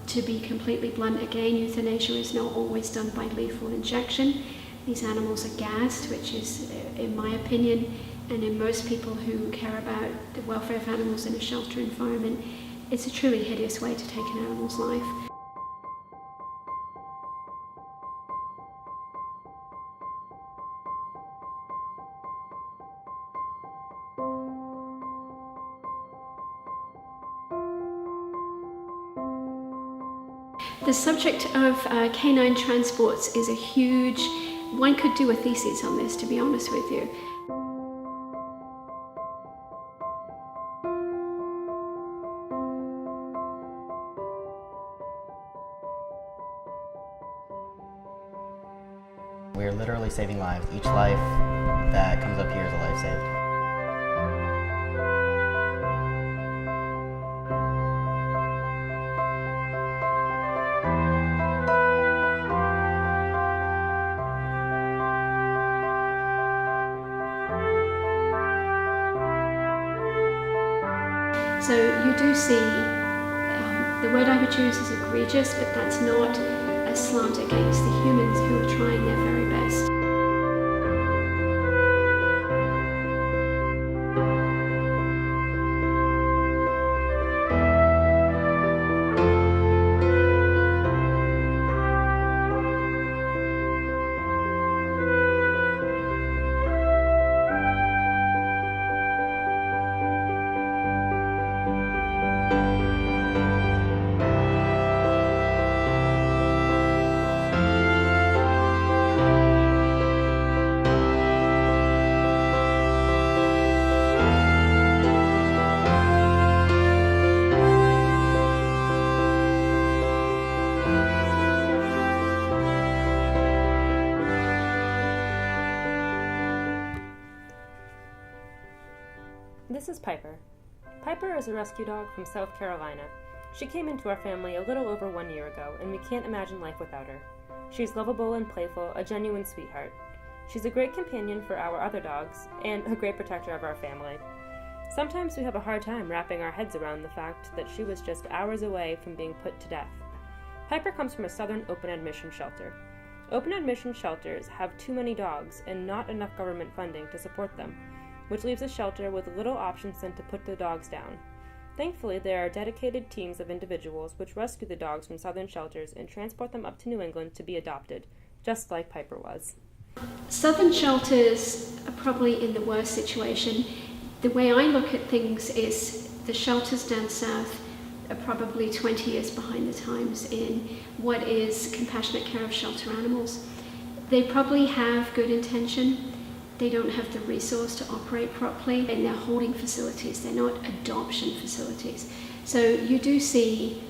To be completely blunt again, euthanasia is not always done by lethal injection. These animals are gassed, which is, in my opinion, and in most people who care about the welfare of animals in a shelter environment, it's a truly hideous way to take an animal's life. The subject of canine transports is a huge, one could do a thesis on this, to be honest with you. We're literally saving lives. Each life that comes up here is a life saved. So you do see, the word I would use is egregious, but that's not a slant against the humans who are trying their very best. This is Piper. Piper is a rescue dog from South Carolina. She came into our family a little over 1 year ago, and we can't imagine life without her. She's lovable and playful, a genuine sweetheart. She's a great companion for our other dogs, and a great protector of our family. Sometimes we have a hard time wrapping our heads around the fact that she was just hours away from being put to death. Piper comes from a southern open admission shelter. Open admission shelters have too many dogs and not enough government funding to support them, which leaves the shelter with little options than to put the dogs down. Thankfully, there are dedicated teams of individuals which rescue the dogs from southern shelters and transport them up to New England to be adopted, just like Piper was. Southern shelters are probably in the worst situation. The way I look at things is the shelters down south are probably 20 years behind the times in what is compassionate care of shelter animals. They probably have good intention. They don't have the resource to operate properly, and they're holding facilities. They're not adoption facilities. So you do see,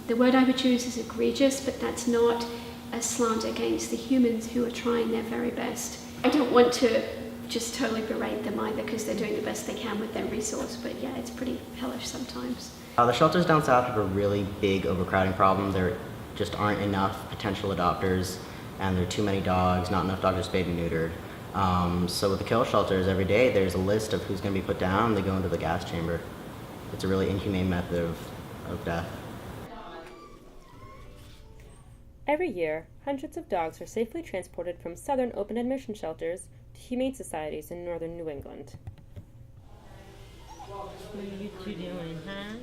the word I would use is egregious, but that's not a slant against the humans who are trying their very best. I don't want to just totally berate them either, because they're doing the best they can with their resource, but yeah, it's pretty hellish sometimes. The shelters down south have a really big overcrowding problem. There just aren't enough potential adopters, and there are too many dogs, not enough dogs are spayed and neutered. So with the kill shelters, every day there's a list of who's going to be put down. They go into the gas chamber. It's a really inhumane method of death. Every year, hundreds of dogs are safely transported from southern open admission shelters to humane societies in northern New England. What are you two doing, huh?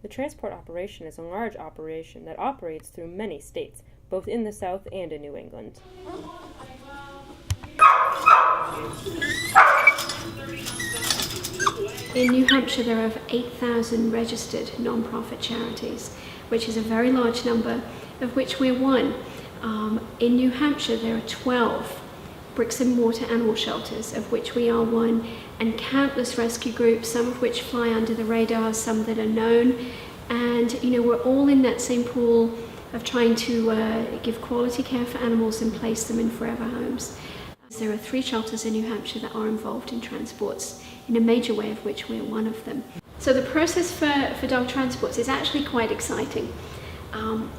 The transport operation is a large operation that operates through many states, both in the South and in New England. In New Hampshire, there are over 8,000 registered non-profit charities, which is a very large number, of which we're one. In New Hampshire, there are 12 bricks and mortar animal shelters, of which we are one, and countless rescue groups, some of which fly under the radar, some that are known. And we're all in that same pool of trying to give quality care for animals and place them in forever homes. There are 3 shelters in New Hampshire that are involved in transports in a major way, of which we're one of them. So the process for dog transports is actually quite exciting.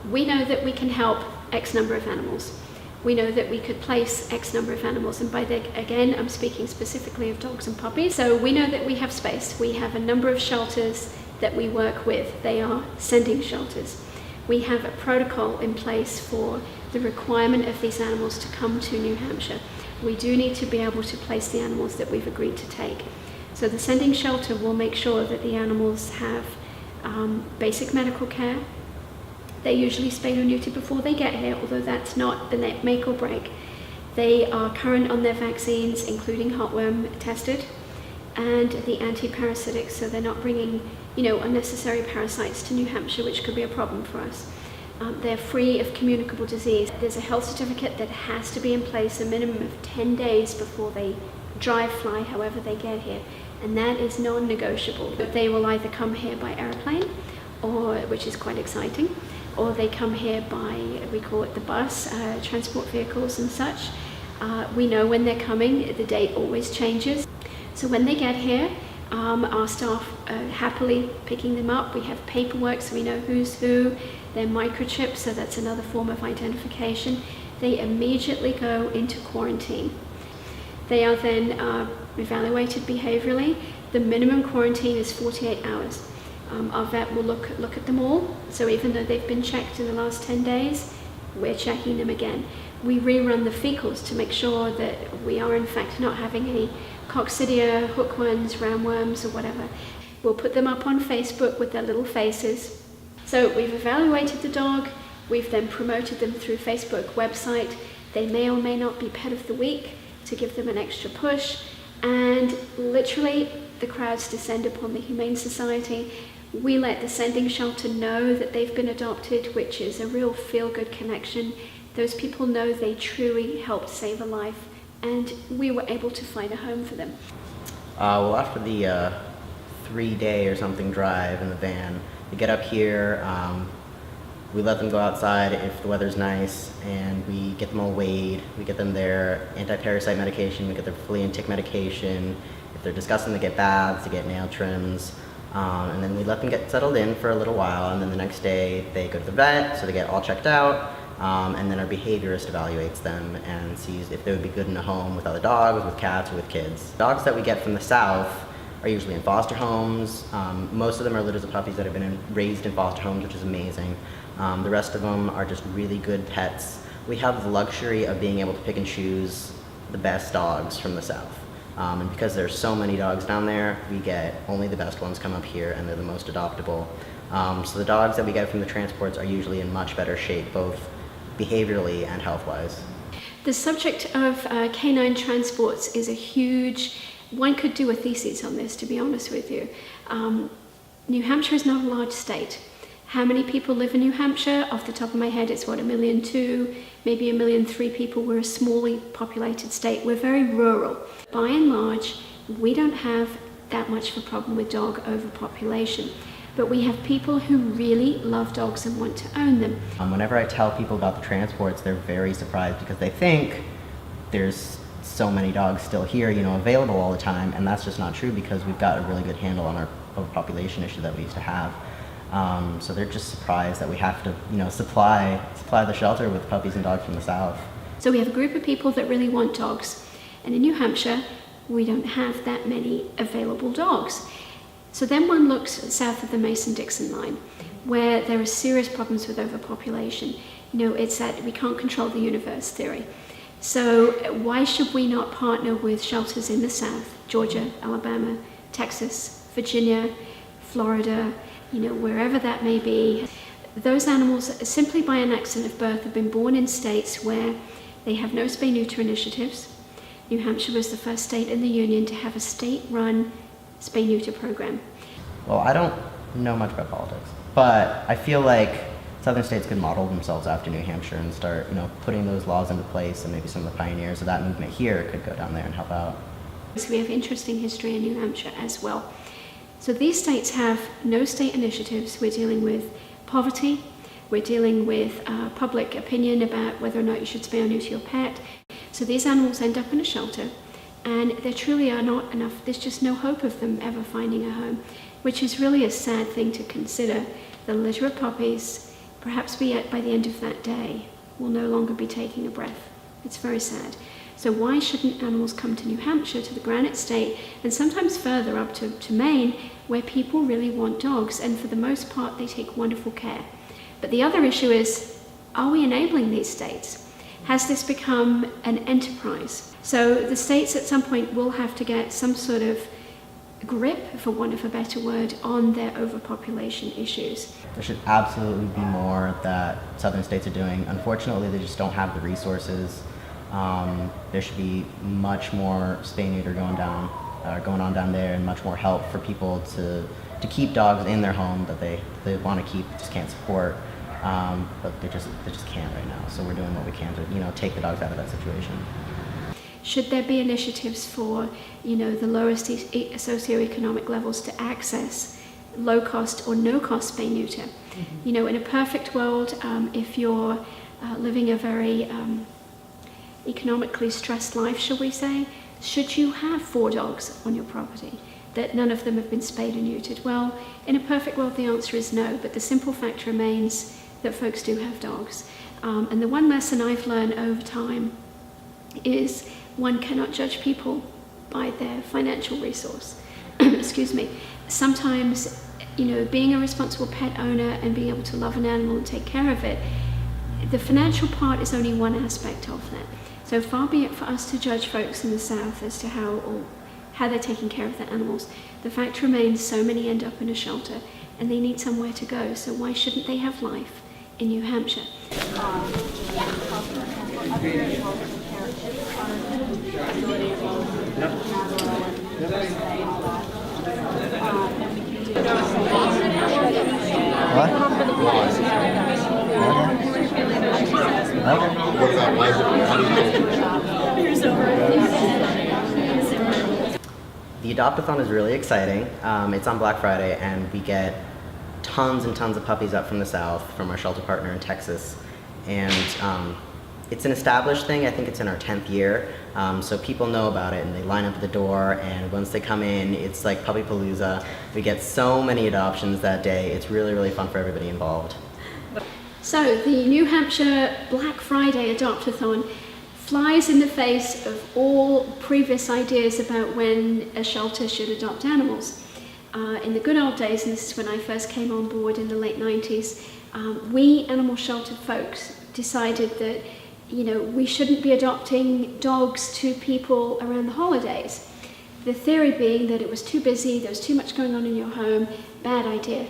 We know that we can help X number of animals. We know that we could place X number of animals, and by that, again, I'm speaking specifically of dogs and puppies. So we know that we have space. We have a number of shelters that we work with. They are sending shelters. we have a protocol in place for the requirement of these animals to come to New Hampshire. We do need to be able to place the animals that we've agreed to take. So the sending shelter will make sure that the animals have basic medical care. They're usually spayed or neutered before they get here, although that's not the make or break. They are current on their vaccines, including heartworm tested, and the anti-parasitics, so they're not bringing, unnecessary parasites to New Hampshire, which could be a problem for us. They're free of communicable disease. There's a health certificate that has to be in place a minimum of 10 days before they drive, fly, however they get here, and that is non-negotiable. They will either come here by airplane, which is quite exciting, or they come here by, we call it the bus, transport vehicles and such. We know when they're coming, the date always changes. So when they get here, our staff are happily picking them up. We have paperwork so we know who's who. They're microchipped, so that's another form of identification. They immediately go into quarantine. They are then evaluated behaviorally. The minimum quarantine is 48 hours. Our vet will look at them all. So even though they've been checked in the last 10 days, we're checking them again. We rerun the fecals to make sure that we are in fact not having any coccidia, hookworms, roundworms, or whatever. We'll put them up on Facebook with their little faces. So we've evaluated the dog, we've then promoted them through Facebook website. They may or may not be pet of the week to give them an extra push, and literally the crowds descend upon the Humane Society. We let the sending shelter know that they've been adopted, which is a real feel-good connection. Those people know they truly helped save a life, and we were able to find a home for them. Well, after the 3-day or something drive in the van, we get up here, we let them go outside if the weather's nice, and we get them all weighed. We get them their anti-parasite medication, we get their flea and tick medication. If they're disgusting, they get baths, they get nail trims, and then we let them get settled in for a little while, and then the next day they go to the vet, so they get all checked out, and then our behaviorist evaluates them and sees if they would be good in a home with other dogs, with cats, or with kids. Dogs that we get from the south are usually in foster homes. Most of them are litters of puppies that have been raised in foster homes, which is amazing. The rest of them are just really good pets. We have the luxury of being able to pick and choose the best dogs from the south. And because there's so many dogs down there, we get only the best ones come up here, and they're the most adoptable. So the dogs that we get from the transports are usually in much better shape, both behaviorally and health-wise. The subject of canine transports is a huge, one could do a thesis on this, to be honest with you. New Hampshire is not a large state. How many people live in New Hampshire? Off the top of my head, it's 1.2 million, maybe 1.3 million people. We're a smallly populated state. We're very rural. By and large, we don't have that much of a problem with dog overpopulation. But we have people who really love dogs and want to own them. Whenever I tell people about the transports, they're very surprised because they think there's so many dogs still here, available all the time, and that's just not true because we've got a really good handle on our overpopulation issue that we used to have. So they're just surprised that we have to, supply the shelter with puppies and dogs from the south. So we have a group of people that really want dogs, and in New Hampshire, we don't have that many available dogs. So then one looks south of the Mason-Dixon line, where there are serious problems with overpopulation. It's that we can't control the universe theory. So why should we not partner with shelters in the south, Georgia, Alabama, Texas, Virginia, Florida, wherever that may be? Those animals, simply by an accident of birth, have been born in states where they have no spay-neuter initiatives. New Hampshire was the first state in the union to have a state-run spay-neuter program. Well, I don't know much about politics, but I feel like southern states could model themselves after New Hampshire and start, putting those laws into place, and maybe some of the pioneers of that movement here could go down there and help out. So we have interesting history in New Hampshire as well. So these states have no state initiatives. We're dealing with poverty. We're dealing with public opinion about whether or not you should spay or neuter your pet. So these animals end up in a shelter, and there truly are not enough, there's just no hope of them ever finding a home, which is really a sad thing to consider. The litter of puppies, perhaps by the end of that day, will no longer be taking a breath. It's very sad. So why shouldn't animals come to New Hampshire, to the Granite State, and sometimes further up to Maine, where people really want dogs, and for the most part they take wonderful care. But the other issue is, are we enabling these states? Has this become an enterprise? So the states at some point will have to get some sort of grip, for want of a better word, on their overpopulation issues. There should absolutely be more that southern states are doing. Unfortunately, they just don't have the resources. There should be much more spay-neuter going on down there, and much more help for people to keep dogs in their home that they want to keep, just can't support. But they just can't right now. So we're doing what we can to take the dogs out of that situation. Should there be initiatives for the lowest socioeconomic levels to access low cost or no cost spay neuter? Mm-hmm. In a perfect world, if you're living a very economically stressed life, shall we say, should you have 4 dogs on your property that none of them have been spayed or neutered? Well, in a perfect world, the answer is no, but the simple fact remains that folks do have dogs. And the one lesson I've learned over time is one cannot judge people by their financial resource. Excuse me. Sometimes, being a responsible pet owner and being able to love an animal and take care of it, the financial part is only one aspect of that. So far be it for us to judge folks in the South as to how they're taking care of their animals. The fact remains, so many end up in a shelter and they need somewhere to go. So why shouldn't they have life in New Hampshire? The Adopt-a-thon is really exciting. It's on Black Friday, and we get tons and tons of puppies up from the South, from our shelter partner in Texas. And it's an established thing. I think it's in our 10th year. So people know about it, and they line up at the door, and once they come in, it's like Puppy Palooza. We get so many adoptions that day. It's really, really fun for everybody involved. So the New Hampshire Black Friday Adopt-a-thon flies in the face of all previous ideas about when a shelter should adopt animals. In the good old days, and this is when I first came on board in the late 90s, we animal shelter folks decided that we shouldn't be adopting dogs to people around the holidays. The theory being that it was too busy, there was too much going on in your home, bad idea.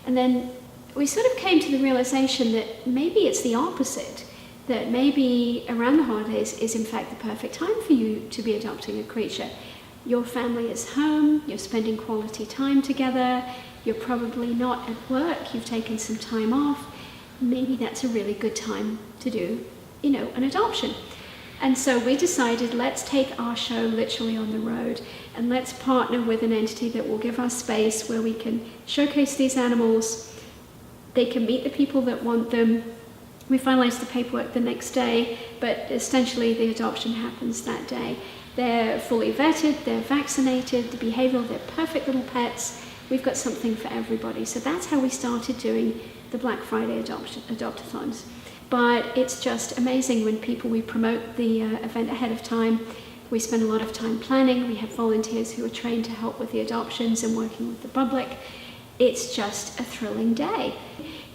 And then we sort of came to the realization that maybe it's the opposite, that maybe around the holidays is in fact the perfect time for you to be adopting a creature. Your family is home, you're spending quality time together, you're probably not at work, you've taken some time off. Maybe that's a really good time to do, an adoption. And so we decided, let's take our show literally on the road, and let's partner with an entity that will give us space where we can showcase these animals. They can meet the people that want them. We finalize the paperwork the next day, but essentially the adoption happens that day. They're fully vetted, they're vaccinated, the behavioral, they're perfect little pets. We've got something for everybody. So that's how we started doing the Black Friday adopt-a-thons. But it's just amazing when we promote the event ahead of time. We spend a lot of time planning. We have volunteers who are trained to help with the adoptions and working with the public. It's just a thrilling day.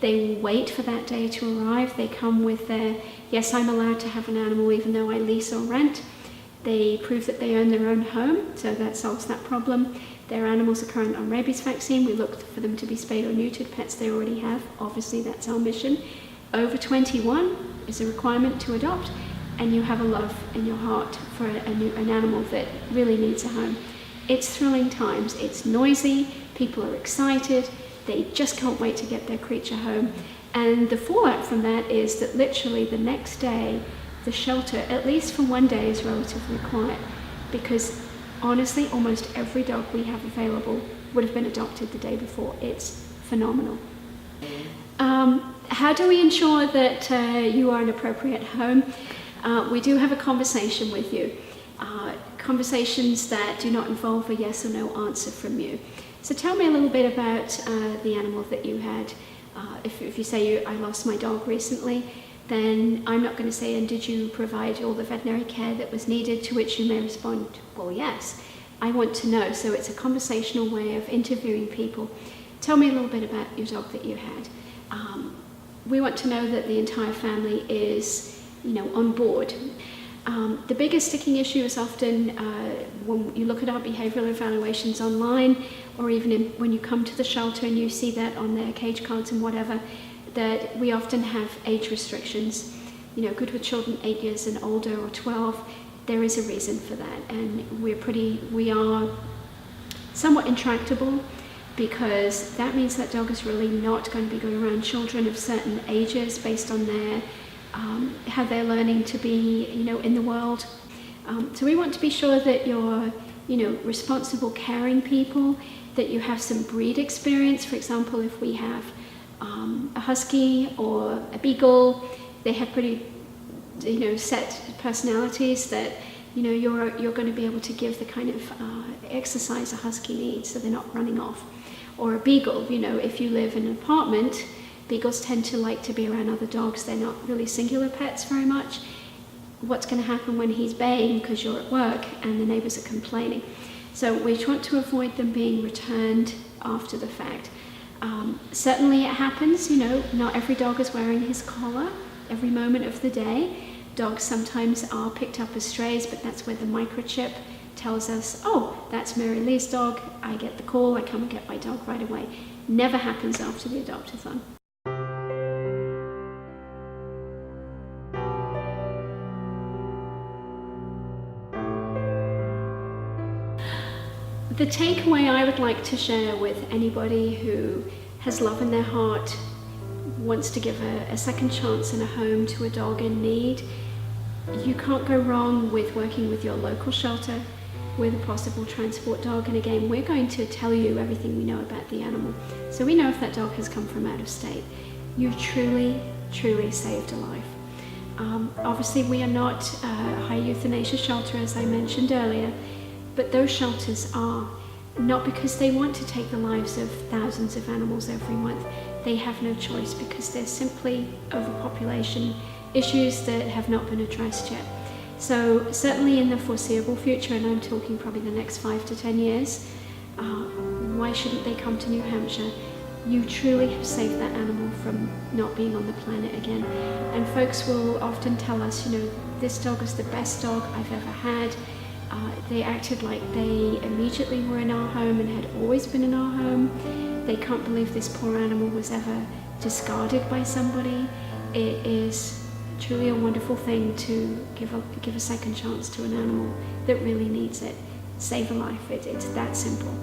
They wait for that day to arrive. They come with their, yes, I'm allowed to have an animal even though I lease or rent. They prove that they own their own home, so that solves that problem. Their animals are current on rabies vaccine. We look for them to be spayed or neutered, pets they already have. Obviously, that's our mission. Over 21 is a requirement to adopt, and you have a love in your heart for an animal that really needs a home. It's thrilling times. It's noisy. People are excited. They just can't wait to get their creature home. And the fallout from that is that literally the next day, the shelter, at least for one day, is relatively quiet, because honestly, almost every dog we have available would have been adopted the day before. It's phenomenal. How do we ensure that you are an appropriate home? We do have a conversation with you. Conversations that do not involve a yes or no answer from you. So tell me a little bit about the animal that you had. If you say I lost my dog recently, then I'm not going to say, and did you provide all the veterinary care that was needed, to which you may respond, well, yes. I want to know. So it's a conversational way of interviewing people. Tell me a little bit about your dog that you had. we want to know that the entire family is, on board. The biggest sticking issue is often when you look at our behavioral evaluations online, or even when you come to the shelter and you see that on their cage cards and whatever, that we often have age restrictions. Good with children 8 years and older or 12. There is a reason for that, and we are somewhat intractable, because that means that dog is really not going to be going around children of certain ages based on their how they're learning to be, in the world. So we want to be sure that you're, responsible, caring people, that you have some breed experience. For example, if we have a husky or a beagle, they have pretty, set personalities that, you're going to be able to give the kind of exercise a husky needs, so they're not running off. Or a beagle, if you live in an apartment, beagles tend to like to be around other dogs. They're not really singular pets very much. What's going to happen when he's baying because you're at work and the neighbors are complaining? So we want to avoid them being returned after the fact. Certainly it happens, not every dog is wearing his collar every moment of the day. Dogs sometimes are picked up as strays, but that's where the microchip tells us, oh, that's Mary Lee's dog, I get the call, I come and get my dog right away. Never happens after the adopt-a-thon. The takeaway I would like to share with anybody who has love in their heart, wants to give a second chance and a home to a dog in need, you can't go wrong with working with your local shelter with a possible transport dog. And again, we're going to tell you everything we know about the animal. So we know if that dog has come from out of state. You truly, truly saved a life. Obviously, we are not a high euthanasia shelter, as I mentioned earlier, but those shelters are, not because they want to take the lives of thousands of animals every month. They have no choice, because there's simply overpopulation issues that have not been addressed yet. So certainly in the foreseeable future, and I'm talking probably the next 5 to 10 years, why shouldn't they come to New Hampshire? You truly have saved that animal from not being on the planet again. And folks will often tell us, this dog is the best dog I've ever had. They acted like they immediately were in our home and had always been in our home. They can't believe this poor animal was ever discarded by somebody. It is truly a wonderful thing to give a second chance to an animal that really needs it. Save a life. It's that simple.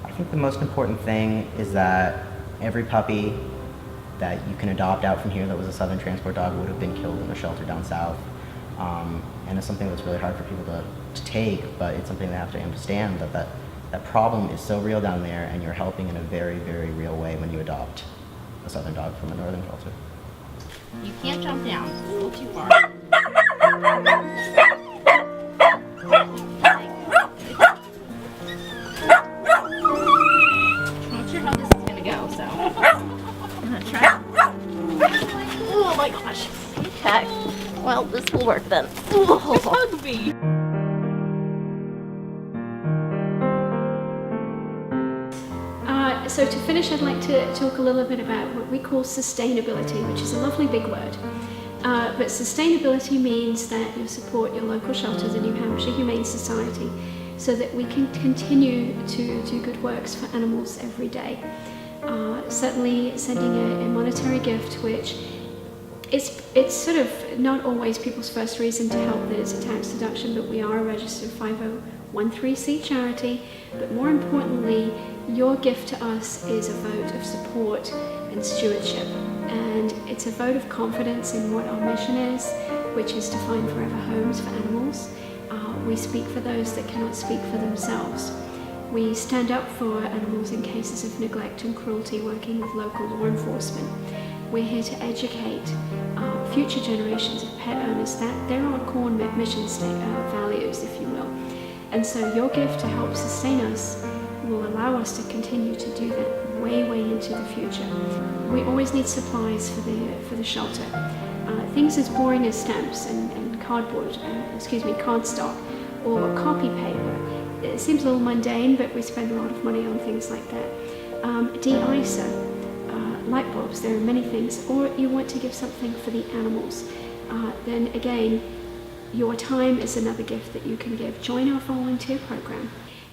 I think the most important thing is that every puppy that you can adopt out from here that was a Southern transport dog would have been killed in a shelter down south. And it's something that's really hard for people to take, but it's something they have to understand, that problem is so real down there, and you're helping in a very, very real way when you adopt a Southern dog from a Northern shelter. You can't jump down. It's a little too far. I'm not sure how this is going to go, so I'm going to try. Oh my gosh. Okay. Well, this will work then. Just hug me. So to finish, I'd like to talk a little bit about what we call sustainability, which is a lovely big word. But sustainability means that you support your local shelter, the New Hampshire Humane Society, so that we can continue to do good works for animals every day. Certainly sending a monetary gift, which it's sort of not always people's first reason to help. There's a tax deduction, but we are a registered 5013C charity. But more importantly, your gift to us is a vote of support and stewardship, and it's a vote of confidence in what our mission is, which is to find forever homes for animals. We speak for those that cannot speak for themselves. We stand up for animals in cases of neglect and cruelty, working with local law enforcement. We're here to educate future generations of pet owners that there are core mission values, if you will. And so your gift to help sustain us will allow us to continue to do that way into the future. We always need supplies for the shelter. Things as boring as stamps and cardboard, cardstock, or copy paper. It seems a little mundane, but we spend a lot of money on things like that. De-icer, light bulbs, there are many things, or you want to give something for the animals, then again, your time is another gift that you can give. Join our volunteer program,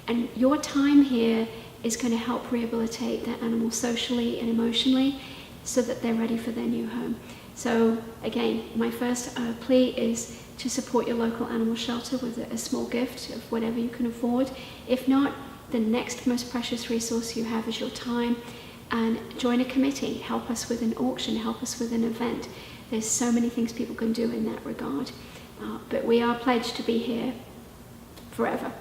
and your time here is going to help rehabilitate the animals socially and emotionally so that they're ready for their new home. So again, my first plea is to support your local animal shelter with a small gift of whatever you can afford. If not, the next most precious resource you have is your time, and join a committee, help us with an auction, help us with an event. There's so many things people can do in that regard, but we are pledged to be here forever.